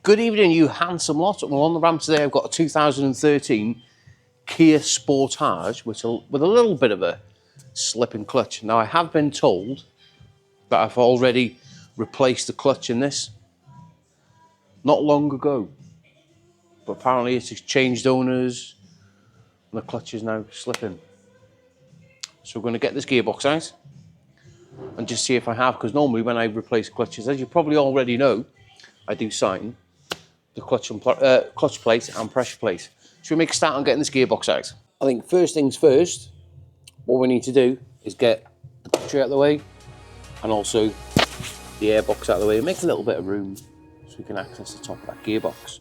Good evening, you handsome lot. Well, on the ramp today, I've got a 2013 Kia Sportage with a little bit of a slipping clutch. Now, I have been told that I've already replaced the clutch in this not long ago, but apparently it's changed owners and the clutch is now slipping. So we're going to get this gearbox out and just see if I have, because normally when I replace clutches, as you probably already know, I do sign the clutch plate and pressure plate. Should we make a start on getting this gearbox out? I think first things first, what we need to do is get the battery out of the way and also the airbox out of the way. Make a little bit of room so we can access the top of that gearbox.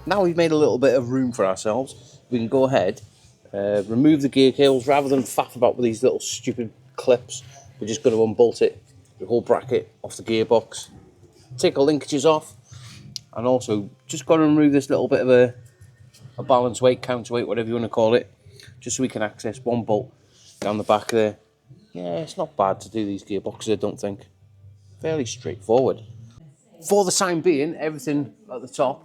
Now we've made a little bit of room for ourselves, we can go ahead, remove the gear cables rather than faff about with these little stupid clips. We're just going to unbolt it, the whole bracket off the gearbox, take the linkages off, and also just got to remove this little bit of a balance weight, counterweight, whatever you want to call it, just so we can access one bolt down the back there. Yeah, it's not bad to do these gearboxes, I don't think. Fairly straightforward. For the time being, everything at the top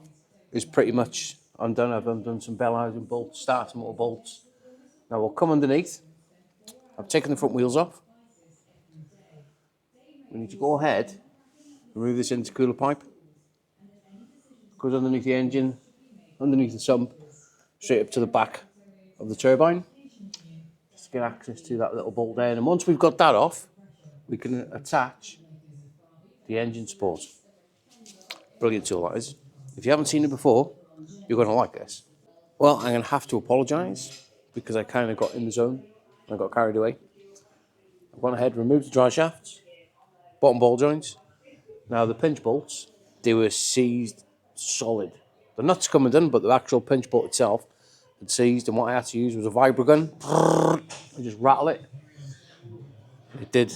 is pretty much undone. I've undone some bell housing bolts, starter motor bolts. Now we'll come underneath. I've taken the front wheels off. We need to go ahead, remove this intercooler pipe. Goes underneath the engine, underneath the sump, straight up to the back of the turbine. Just to get access to that little bolt there. And once we've got that off, we can attach the engine support. Brilliant tool that is. If you haven't seen it before, you're going to like this. Well, I'm going to have to apologise because I kind of got in the zone and I got carried away. I've gone ahead and removed the dry shafts, bottom ball joints. Now the pinch bolts, they were seized solid. The nuts come undone, but the actual pinch bolt itself had seized, and what I had to use was a vibra gun. I just rattle it. It did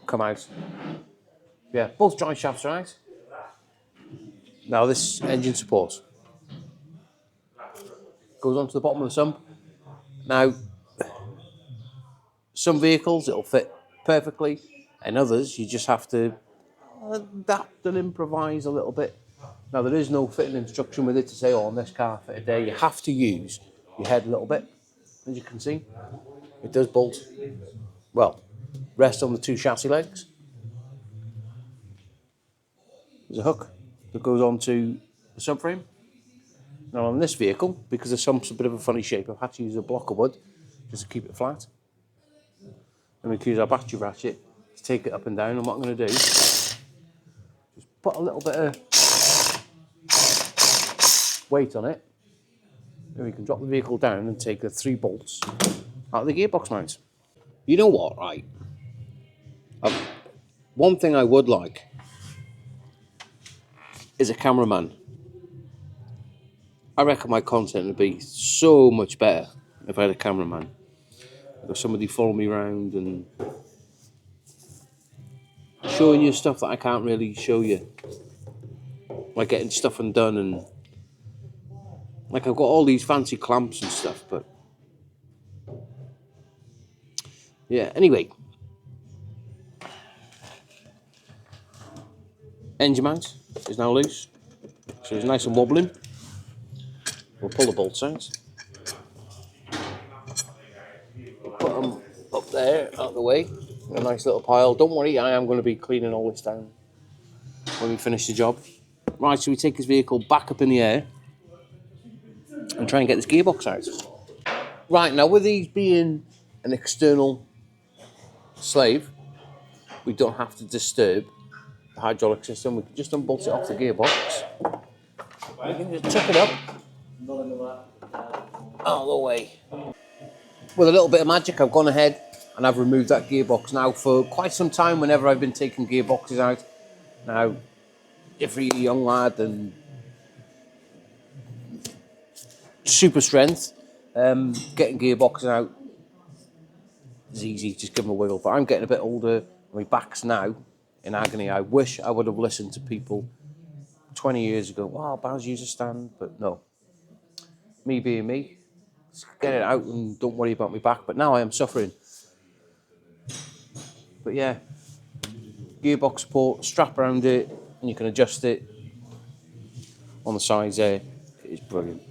come out. Yeah, both joint shafts are out. Now this engine support goes onto the bottom of the sump. Now, some vehicles it'll fit perfectly, and others you just have to adapt and improvise a little bit. Now there is no fitting instruction with it to say, oh, on this car fit a day. You have to use your head a little bit. As you can see, it does bolt, well, rest on the two chassis legs. There's a hook that goes onto the subframe. Now on this vehicle, because the sump's a bit of a funny shape, I've had to use a block of wood just to keep it flat. And we can use our battery ratchet to take it up and down. And what I'm going to do is just put a little bit of weight on it. Then we can drop the vehicle down and take the 3 bolts out of the gearbox mount. You know what, right? One thing I would like is a cameraman. I reckon my content would be so much better if I had a cameraman. Or somebody follow me around and showing you stuff that I can't really show you. Like getting stuff undone, and like I've got all these fancy clamps and stuff, but yeah, anyway. Engine mount is now loose, so it's nice and wobbling. We'll pull the bolts out. We'll put them up there, out of the way, in a nice little pile. Don't worry, I am going to be cleaning all this down when we finish the job. Right, so we take this vehicle back up in the air and try and get this gearbox out. Right, now with these being an external slave, we don't have to disturb the hydraulic system. We can just unbolt it off the gearbox. We can just tuck it up out of the way. With a little bit of magic, I've gone ahead and I've removed that gearbox. Now, for quite some time, whenever I've been taking gearboxes out, now, if you're a young lad and super strength, getting gearboxes out it's easy, just give them a wiggle. But I'm getting a bit older, my back's now in agony. I wish I would have listened to people 20 years ago. Wow, Baz, use a stand. But no, me being me, just get it out and don't worry about my back. But now I am suffering. But yeah, gearbox support, strap around it, and you can adjust it on the sides there. It is brilliant.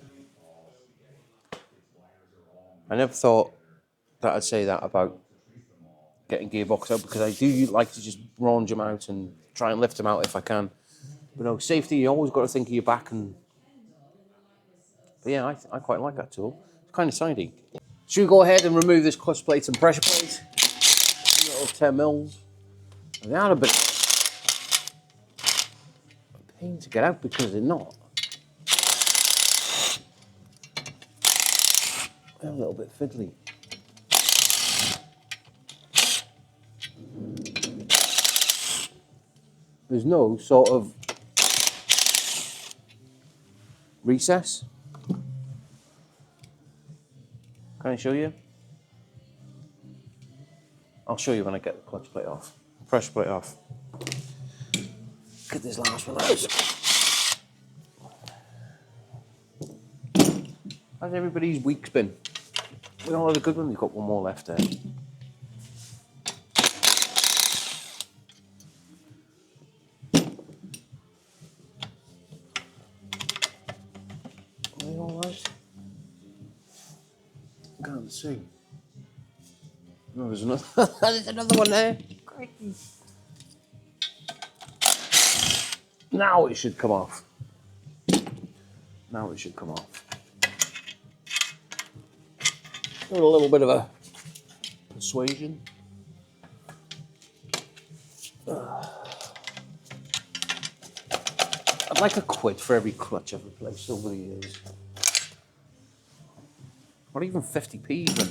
I never thought that I'd say that about getting gearbox out, because I do like to just raunge them out and try and lift them out if I can. But no, safety, you always got to think of your back. But yeah, I quite like that tool. It's kind of sidey. Should we go ahead and remove this clutch plate and pressure plate? Little 10 mils. They are a bit a pain to get out because they're not. They're a little bit fiddly. There's no sort of recess. Can I show you? I'll show you when I get the clutch plate off. Pressure plate off. Get this last one out. How's everybody's week's been? We all had a good one. We've got one more left there. Are they all right? I can't see. No, there's another. There's another one there. Now it should come off. Now it should come off. Give it a little bit of a persuasion. I'd like a quid for every clutch I've replaced over the years. Or even 50p even.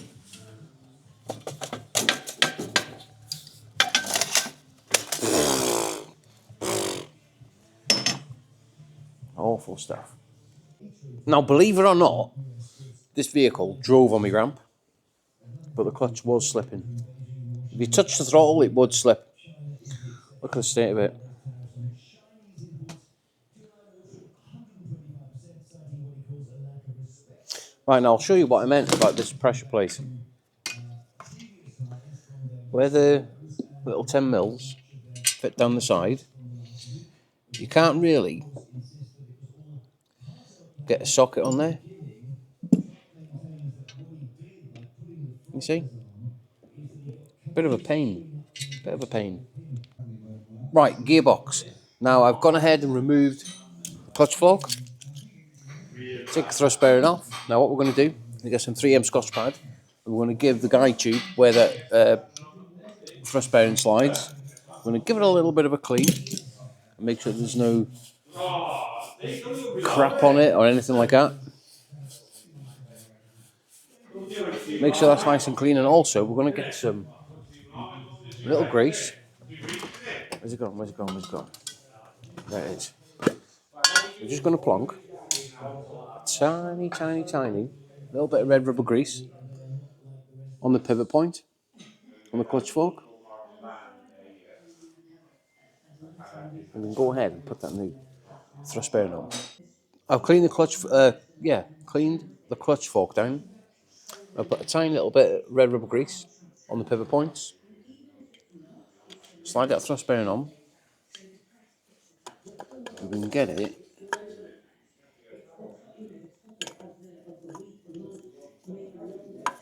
Awful stuff. Now, believe it or not, this vehicle drove on my ramp, but the clutch was slipping. If you touch the throttle, it would slip. Look at the state of it. Right, now I'll show you what I meant about this pressure plate. Where the little 10 mils fit down the side, you can't really get a socket on there. You see? Bit of a pain. Bit of a pain. Right, gearbox. Now I've gone ahead and removed the clutch fork. Take the thrust bearing off. Now what we're going to do, we get some 3M Scotch pad, and we're going to give the guide tube where the thrust bearing slides. We're going to give it a little bit of a clean and make sure there's no crap on it or anything like that. Make sure that's nice and clean, and also we're going to get some little grease. Where's it gone? Where's it gone? Where's it gone? There it is. We're just going to plonk a tiny, tiny, tiny little bit of red rubber grease on the pivot point on the clutch fork. And then go ahead and put that new thrust bearing on. I've cleaned the clutch. Cleaned the clutch fork down. I've put a tiny little bit of red rubber grease on the pivot points. Slide that thrust bearing on. And we can get it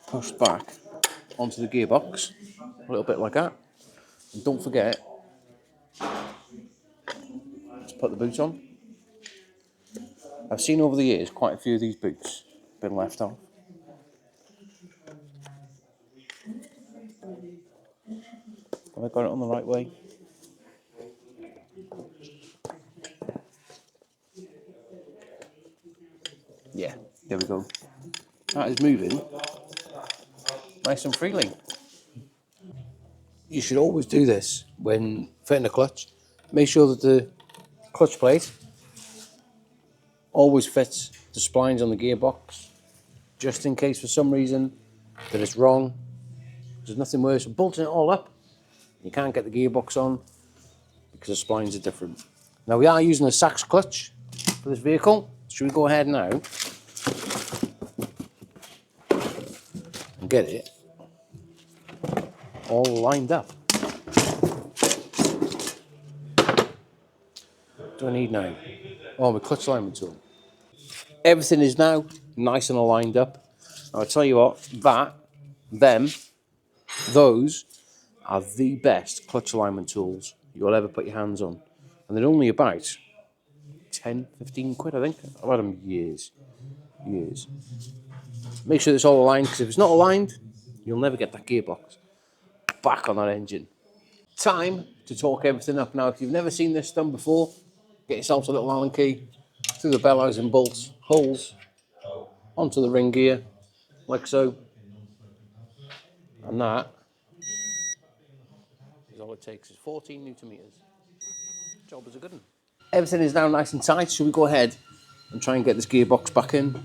pushed back onto the gearbox, a little bit like that. And don't forget to put the boots on. I've seen over the years quite a few of these boots been left off. Have I got it on the right way? Yeah, there we go. That is moving nice and freely. You should always do this when fitting a clutch. Make sure that the clutch plate always fits the splines on the gearbox, just in case for some reason that it's wrong. There's nothing worse than bolting it all up. You can't get the gearbox on because the splines are different. Now we are using a Sachs clutch for this vehicle. Should we go ahead now and get it all lined up? What do I need now? Oh, my clutch alignment tool. Everything is now nice and lined up. Now, I'll tell you what, those are the best clutch alignment tools you'll ever put your hands on. And they're only about 10, 15 quid, I think. I've had them years. Make sure it's all aligned, because if it's not aligned, you'll never get that gearbox back on that engine. Time to torque everything up. Now, if you've never seen this done before, get yourself a little Allen key through the bellows and bolts holes onto the ring gear, like so. And that is all it takes, is 14 Newton meters. Job is a good one. Everything is now nice and tight. Should we go ahead and try and get this gearbox back in?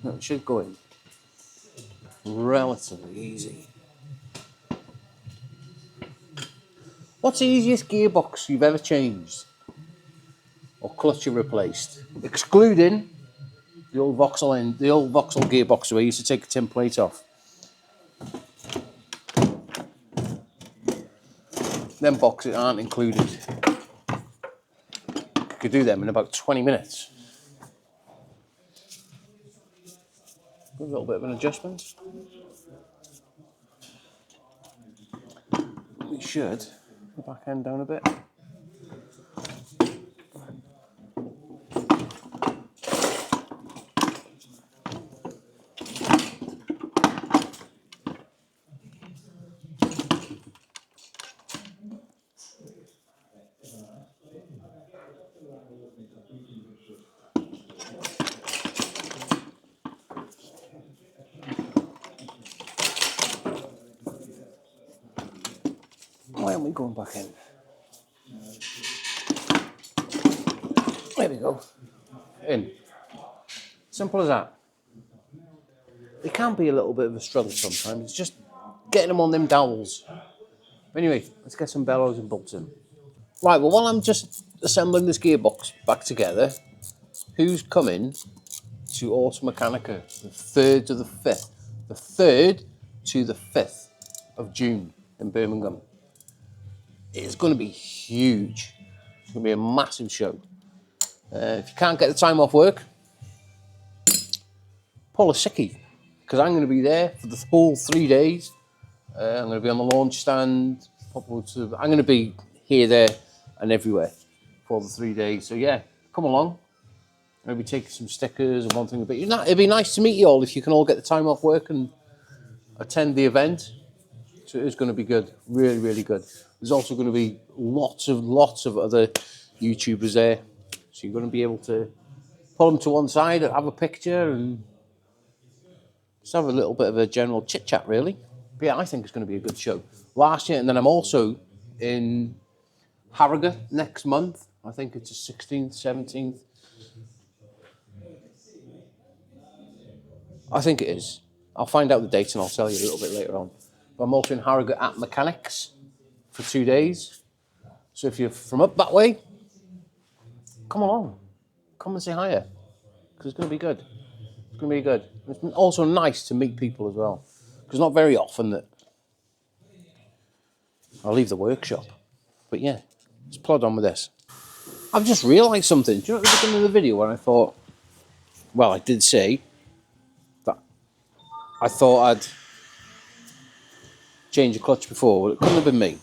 No, it should go in relatively easy. What's the easiest gearbox you've ever changed or clutch you replaced, excluding the old Vauxhall gearbox where you used to take a tin plate off? Them boxes aren't included. You could do them in about 20 minutes. A little bit of an adjustment. We should the back end down a bit. Why aren't we going back in? There we go. In. Simple as that. It can be a little bit of a struggle sometimes. It's just getting them on them dowels. Anyway, let's get some bellows and bolts in. Right, well, while I'm just assembling this gearbox back together, who's coming to Automechanica the 3rd to the 5th? The 3rd to the 5th of June in Birmingham. It's going to be huge. It's going to be a massive show. If you can't get the time off work, pull a sickie, because I'm going to be there for the whole 3 days. I'm going to be on the launch stand. I'm going to be here, there, and everywhere for the 3 days. So yeah, come along. Maybe take some stickers and one thing. But it'd be nice to meet you all if you can all get the time off work and attend the event. So it is going to be good, really, really good. There's also going to be lots of other YouTubers there. So you're going to be able to pull them to one side, have a picture, and just have a little bit of a general chit chat, really. But yeah, I think it's going to be a good show. Last year, and then I'm also in Harrogate next month. I think it's the 16th, 17th. I think it is. I'll find out the date and I'll tell you a little bit later on. But I'm also in Harrogate at Mechanics for 2 days. So if you're from up that way, come along. Come and say hi, because it's going to be good. It's going to be good. It's also nice to meet people as well, because not very often that I'll leave the workshop. But yeah, let's plod on with this. I've just realised something. Do you know at the beginning of the video when I thought, well, I did say that I thought I'd change the clutch before. Well, it couldn't have been me.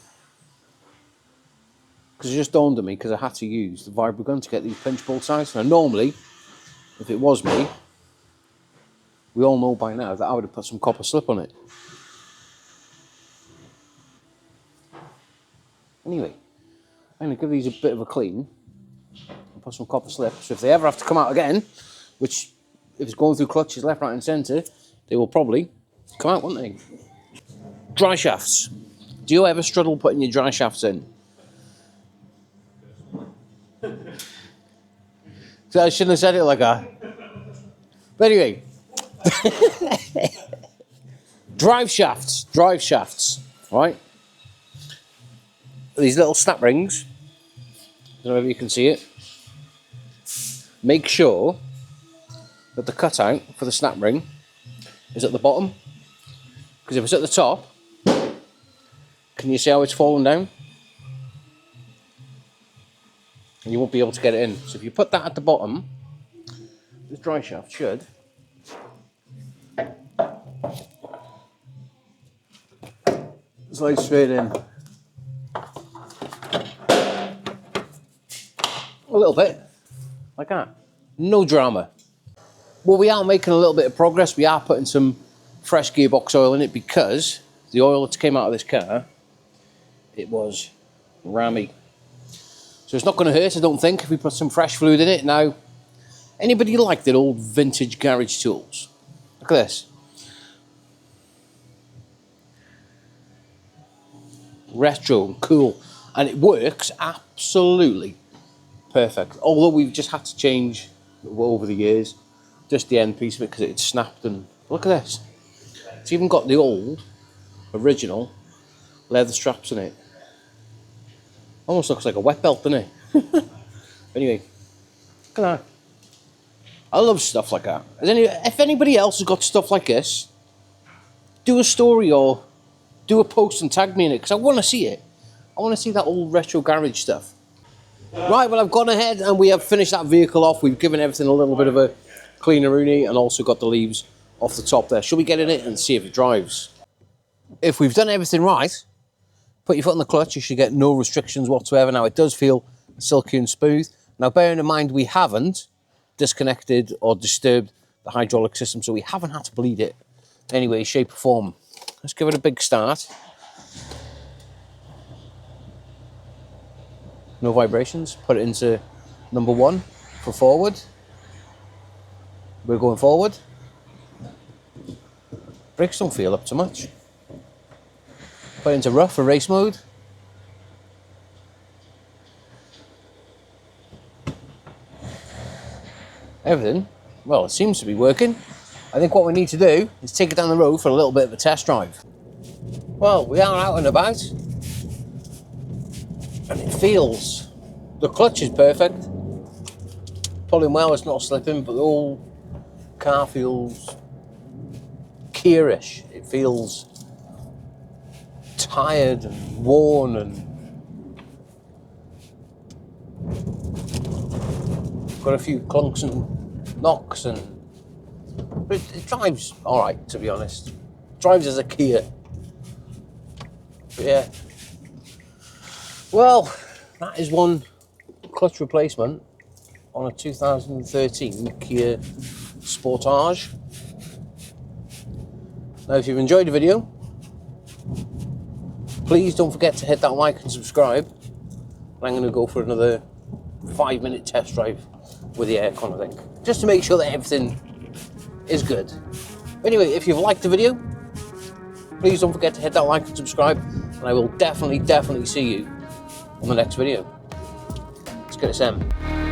Because it just dawned on me, because I had to use the vibrogun to get these pinch bolt size. Now normally, if it was me, we all know by now that I would have put some copper slip on it. Anyway, I'm going to give these a bit of a clean and put some copper slip. So if they ever have to come out again, which if it's going through clutches left, right and centre, they will probably come out, won't they? Dry shafts. Do you ever struggle putting your dry shafts in? So I shouldn't have said it like that. But anyway. Drive shafts, right? These little snap rings, I don't know if you can see it. Make sure that the cutout for the snap ring is at the bottom, because if it's at the top, can you see how it's falling down? And you won't be able to get it in. So if you put that at the bottom, this drive shaft should slide straight in. A little bit, like that. No drama. Well, we are making a little bit of progress. We are putting some fresh gearbox oil in it because the oil that came out of this car, it was rammy. So it's not going to hurt, I don't think, if we put some fresh fluid in it. Now, anybody like their old vintage garage tools? Look at this. Retro and cool. And it works absolutely perfect. Although we've just had to change over the years just the end piece of it because it snapped. And look at this. It's even got the old, original leather straps in it. Almost looks like a wet belt, doesn't it? Anyway, look at that. I love stuff like that. If anybody else has got stuff like this, do a story or do a post and tag me in it because I want to see it. I want to see that old retro garage stuff. Right, well, I've gone ahead and we have finished that vehicle off. We've given everything a little bit of a cleaner-rooney and also got the leaves off the top there. Shall we get in it and see if it drives? If we've done everything right, put your foot on the clutch, you should get no restrictions whatsoever. Now, it does feel silky and smooth. Now, bearing in mind, we haven't disconnected or disturbed the hydraulic system, so we haven't had to bleed it in any way, shape or form. Let's give it a big start. No vibrations. Put it into number 1 for forward. We're going forward. Brakes don't feel up too much. Put it into rough for race mode. Everything, well, it seems to be working. I think what we need to do is take it down the road for a little bit of a test drive. Well, we are out and about. And it feels, the clutch is perfect. Pulling well, it's not slipping, but the whole car feels Kia-ish. It feels tired and worn and got a few clunks and knocks, but it drives all right, to be honest. It drives as a Kia. But yeah. Well, that is one clutch replacement on a 2013 Kia Sportage. Now, if you've enjoyed the video, please don't forget to hit that like and subscribe. And I'm going to go for another 5-minute test drive with the aircon, I think, just to make sure that everything is good. Anyway, if you've liked the video, please don't forget to hit that like and subscribe, and I will definitely see you on the next video. Let's get it, Sam.